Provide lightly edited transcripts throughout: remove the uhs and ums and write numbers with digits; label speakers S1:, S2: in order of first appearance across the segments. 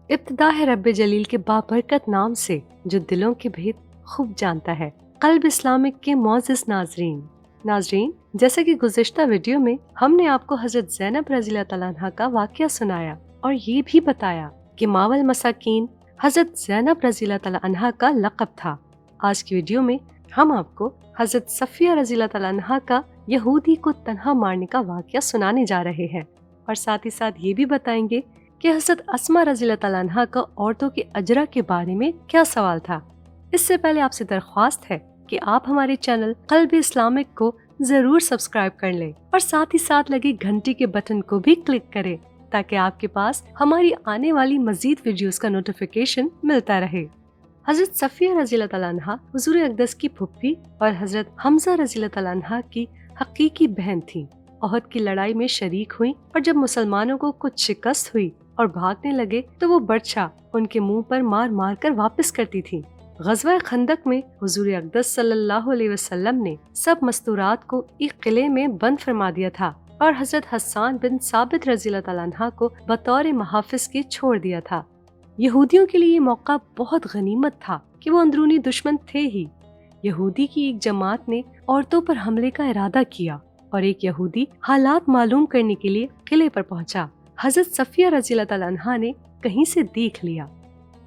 S1: इब्तिदा है रब्बे जलील के बाबरकत नाम से जो दिलों के भेद खूब जानता है। कल्ब इस्लामिक के मोअज़्ज़िज़ नाज़रीन, जैसे कि गुज़िश्ता वीडियो में हमने आपको हज़रत ज़ैनब रज़ियल्लाहु तआला अन्हा का वाक़या सुनाया और ये भी बताया कि मावल मसाकीन हज़रत ज़ैनब रज़ियल्लाहु तआला अन्हा का लक़ब था। आज की वीडियो में हम आपको हज़रत सफ़िया रज़ियल्लाहु तआला अन्हा का यहूदी को तन्हा मारने का वाक़या सुनाने जा रहे हैं और साथ ही साथ ये भी बताएंगे कि हज़रत अस्मा रज़ियल्लाहु तआला अन्हा का औरतों के अजरा के बारे में क्या सवाल था। इससे पहले आपसे दरख्वास्त है कि आप हमारे चैनल क़ल्ब इस्लामिक को जरूर सब्सक्राइब कर लें और साथ ही साथ लगे घंटी के बटन को भी क्लिक करें ताकि आपके पास हमारी आने वाली मजीद वीडियोस का नोटिफिकेशन मिलता रहे। हज़रत सफ़िया रज़ियल्लाहु तआला अन्हा हुज़ूर अक़दस की फुफ्फी और हज़रत हमज़ा रज़ियल्लाहु तआला अन्हा की हकीकी बहन थी। ओहद की लड़ाई में शरीक हुई और जब मुसलमानों को कुछ शिकस्त हुई और भागने लगे तो वो बर्छा उनके मुंह पर मार मार कर वापस करती थी। ग़ज़वा खंदक में हुज़ूर अक़दस सल्लल्लाहु अलैहि वसल्लम ने सब मस्तूरात को एक किले में बंद फरमा दिया था और हज़रत हस्सान बिन साबित रज़ियल्लाहु तआला अन्हा को बतौर मुहाफ़िज़ के छोड़ दिया था। यहूदियों के लिए ये मौका बहुत गनीमत था कि वो अंदरूनी दुश्मन थे ही। यहूदी की एक जमात ने औरतों पर हमले का इरादा किया और एक यहूदी हालात मालूम करने के लिए किले पर पहुंचा। हज़रत सफ़िया रज़ियल्लाहु तआला अन्हा ने कहीं से देख लिया।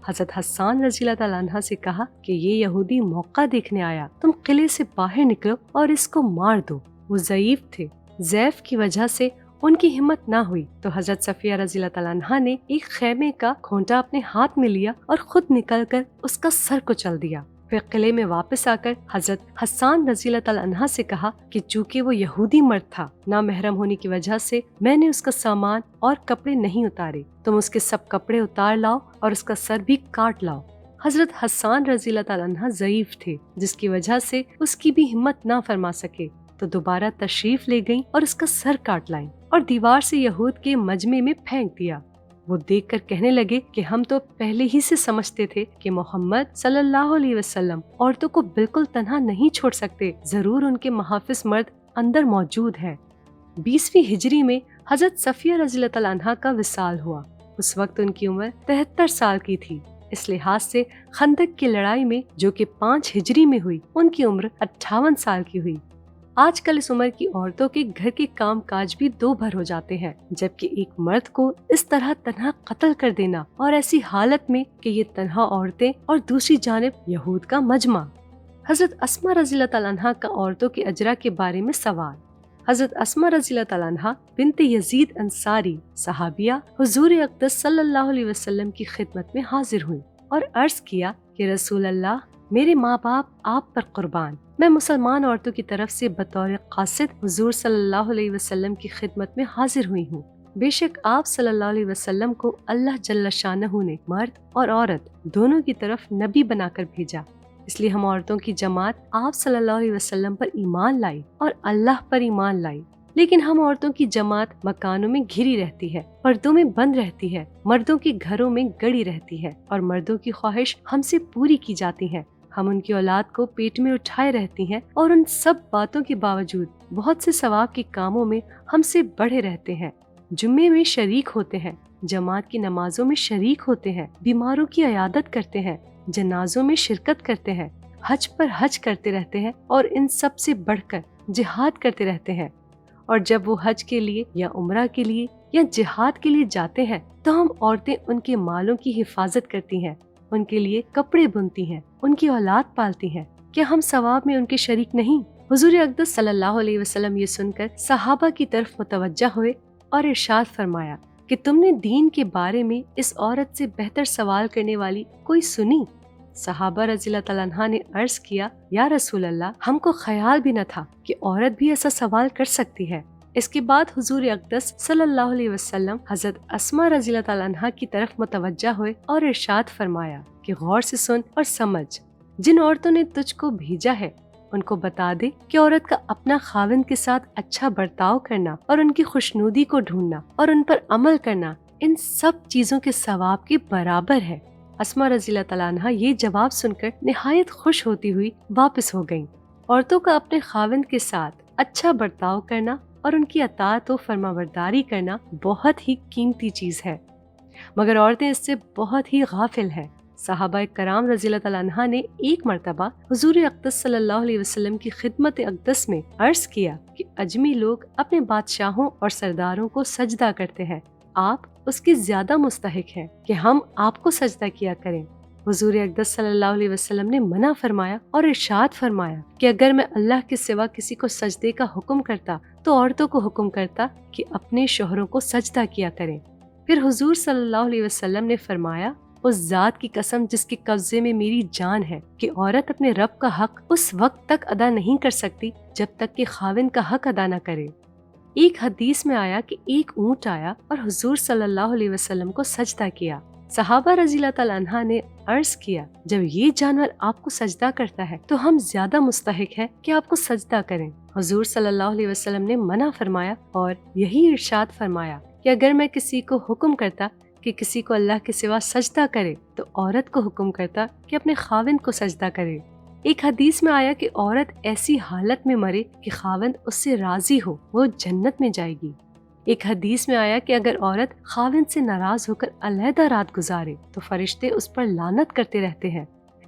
S1: हज़रत हस्सान रज़ियल्लाहु तआला अन्हा से कहा कि ये यहूदी मौका देखने आया, तुम किले से बाहर निकलो और इसको मार दो। वो ज़ईफ थे, ज़ैफ की वजह से उनकी हिम्मत ना हुई तो हज़रत सफ़िया रज़ियल्लाहु तआला अन्हा ने एक खैमे का खोंटा अपने हाथ में लिया और खुद निकलकर उसका सर कुचल दिया। फिर किले में वापस आकर हज़रत हस्सान रज़ियल्लाहु तआला अन्हा से कहा कि चूंकि वो यहूदी मर्द था, ना महरम होने की वजह से मैंने उसका सामान और कपड़े नहीं उतारे, तुम उसके सब कपड़े उतार लाओ और उसका सर भी काट लाओ। हज़रत हस्सान रज़ियल्लाहु तआला अन्हा ज़ईफ थे जिसकी वजह से उसकी भी हिम्मत ना फरमा सके तो दोबारा तशरीफ ले गईं और उसका सर काट लाईं और दीवार से यहूद के मजमे में फेंक दिया। वो देखकर कहने लगे कि हम तो पहले ही से समझते थे कि मोहम्मद सल्लल्लाहु अलैहि वसल्लम औरतों को बिल्कुल तन्हा नहीं छोड़ सकते, जरूर उनके मुहाफ़िज़ मर्द अंदर मौजूद है। 20वीं हिजरी में हज़रत सफ़िया रज़ियल्लाहु तआला अन्हा का विसाल हुआ। उस वक्त उनकी उम्र 73 साल की थी। इस लिहाज से खंदक की लड़ाई में जो कि 5 हिजरी में हुई, उनकी उम्र 58 साल की हुई। आजकल इस उम्र की औरतों के घर के काम काज भी दो भर हो जाते हैं, जबकि एक मर्द को इस तरह तन्हा कत्ल कर देना और ऐसी हालत में कि ये तन्हा औरतें और दूसरी जानिब यहूद का मजमा। हज़रत अस्मा रज़ियल्लाहु तआला अन्हा का औरतों के अजरा के बारे में सवाल। हज़रत अस्मा रज़ियल्लाहु तआला अन्हा बिन्त यजीद अंसारी सहाबिया हुज़ूर अक़दस सल्लल्लाहु अलैहि वसल्लम की खिदमत में हाजिर हुई और अर्ज किया कि रसूल अल्लाह, मेरे माँ बाप आप पर कुर्बान, मैं मुसलमान औरतों की तरफ से बतौर कासिद हुजूर सल्लल्लाहु अलैहि वसल्लम की खिदमत में हाजिर हुई हूँ। बेशक आप सल्लल्लाहु अलैहि वसल्लम को अल्लाह जल्ल शानहू ने मर्द और औरत दोनों की तरफ नबी बनाकर भेजा, इसलिए हम औरतों की जमात आप सल्लल्लाहु अलैहि वसल्लम पर ईमान लाई और अल्लाह पर ईमान लाई। लेकिन हम औरतों की जमात मकानों में घिरी रहती है, पर्दों में बंद रहती है, मर्दों के घरों में गड़ी रहती है और मर्दों की ख्वाहिश हमसे पूरी की जाती है। हम उनकी औलाद को पेट में उठाए रहती हैं और उन सब बातों के बावजूद बहुत से सवाब के कामों में हमसे बढ़े रहते हैं। जुम्मे में शरीक होते हैं, जमात की नमाजों में शरीक होते हैं, बीमारों की अयादत करते हैं, जनाजों में शिरकत करते हैं, हज पर हज करते रहते हैं और इन सब से बढ़कर जिहाद करते रहते हैं। और जब वो हज के लिए या उम्रा के लिए या जिहाद के लिए जाते हैं तो हम औरतें उनके मालों की हिफाजत करती हैं, उनके लिए कपड़े बुनती हैं, उनकी औलाद पालती हैं। क्या हम सवाब में उनके शरीक नहीं? हुजूर अक़दस सल्लल्लाहु अलैहि वसल्लम ये सुनकर सहाबा की तरफ मुतवज्जा हुए और इरशाद फरमाया कि तुमने दीन के बारे में इस औरत से बेहतर सवाल करने वाली कोई सुनी? सहाबा रज़ियल्लाहु तआला अन्हा ने अर्ज किया, या रसूल अल्लाह, हमको ख्याल भी न था कि औरत भी ऐसा सवाल कर सकती है। इसके बाद हुजूर अक़दस सल्लल्लाहु अलैहि वसल्लम हज़रत अस्मा रज़ियल्लाहु तआला अन्हा की तरफ मुतवज्जा हुए और इरशाद फरमाया कि गौर से सुन और समझ, जिन औरतों ने तुझको भेजा है उनको बता दे कि औरत का अपना खाविंद के साथ अच्छा बर्ताव करना और उनकी खुशनुदी को ढूंढना और उन पर अमल करना इन सब चीजों के सवाब के बराबर है। अस्मा रज़ियल्लाहु तआला अन्हा ये जवाब सुनकर निहायत खुश होती हुई वापस हो गयीं। औरतों का अपने खाविंद के साथ अच्छा बर्ताव करना और उनकी अताअत व फरमाबरदारी करना बहुत ही कीमती चीज है। مگر عورتیں اس سے بہت ہی غافل ہیں۔ صحابہ کرام رضی اللہ تعالیٰ عنہ نے ایک مرتبہ حضور اقدس صلی اللہ علیہ وسلم کی خدمت اقدس میں عرض کیا کہ اجمی لوگ اپنے بادشاہوں اور سرداروں کو سجدہ کرتے ہیں، آپ اس کی زیادہ مستحق ہیں کہ ہم آپ کو سجدہ کیا کریں۔ حضور اقدس صلی اللہ علیہ وسلم نے منع فرمایا اور ارشاد فرمایا کہ اگر میں اللہ کے سوا کسی کو سجدے کا حکم کرتا تو عورتوں کو حکم کرتا کہ اپنے شوہروں کو سجدہ کیا کریں۔ پھر حضور صلی اللہ علیہ وسلم نے فرمایا، اس ذات کی قسم جس کے قبضے میں میری جان ہے کہ عورت اپنے رب کا حق اس وقت تک ادا نہیں کر سکتی جب تک کہ خاوند کا حق ادا نہ کرے۔ ایک حدیث میں آیا کہ ایک اونٹ آیا اور حضور صلی اللہ علیہ وسلم کو سجدہ کیا۔ صحابہ رضی اللہ تعالیٰ عنہ نے عرض کیا، جب یہ جانور آپ کو سجدہ کرتا ہے تو ہم زیادہ مستحق ہیں کہ آپ کو سجدہ کریں۔ حضور صلی اللہ علیہ وسلم نے منع فرمایا اور یہی ارشاد فرمایا کہ اگر میں کسی کو حکم کرتا کہ کسی کو اللہ کے سوا سجدہ کرے تو عورت کو حکم کرتا کہ اپنے خاوند کو سجدہ کرے۔ ایک حدیث میں آیا کہ عورت ایسی حالت میں مرے کہ خاوند اس سے راضی ہو وہ جنت میں جائے گی۔ ایک حدیث میں آیا کہ اگر عورت خاوند سے ناراض ہو کر علیحدہ رات گزارے تو فرشتے اس پر لعنت کرتے رہتے ہیں۔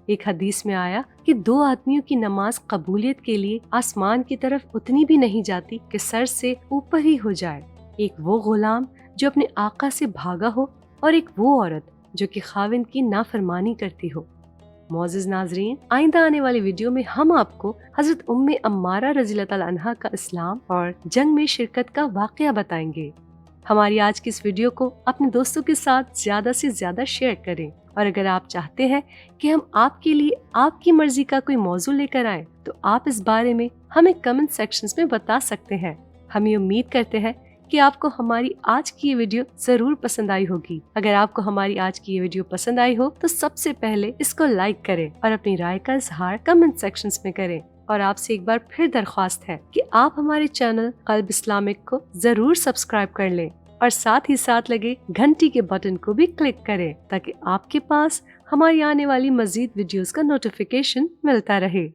S1: ایک حدیث میں آیا کہ دو آدمیوں کی نماز قبولیت کے لیے آسمان کی طرف اتنی بھی نہیں جاتی کہ سر سے اوپر ہی ہو جائے، ایک وہ غلام جو اپنے آقا سے بھاگا ہو اور ایک وہ عورت جو کہ خاوند کی نافرمانی کرتی ہو۔ معزز ناظرین، آئندہ آنے والی ویڈیو میں ہم آپ کو حضرت ام عمارہ رضی اللہ تعالیٰ عنہا کا اسلام اور جنگ میں شرکت کا واقعہ بتائیں گے۔ ہماری آج کی اس ویڈیو کو اپنے دوستوں کے ساتھ زیادہ سے زیادہ شیئر کریں، اور اگر آپ چاہتے ہیں کہ ہم آپ کے لیے آپ کی مرضی کا کوئی موضوع لے کر آئیں تو آپ اس بارے میں ہمیں کمنٹ سیکشنز میں بتا سکتے ہیں۔ ہم یہ امید کرتے ہیں کہ آپ کو ہماری آج کی یہ ویڈیو ضرور پسند آئی ہوگی۔ اگر آپ کو ہماری آج کی یہ ویڈیو پسند آئی ہو تو سب سے پہلے اس کو لائک کریں اور اپنی رائے کا اظہار کمنٹ سیکشنز میں کریں۔ اور آپ سے ایک بار پھر درخواست ہے کہ آپ ہمارے چینل قلب اسلامک کو ضرور سبسکرائب کر لیں اور ساتھ ہی ساتھ لگے گھنٹی کے بٹن کو بھی کلک کریں تاکہ آپ کے پاس ہماری آنے والی مزید ویڈیوز کا نوٹیفیکیشن ملتا رہے۔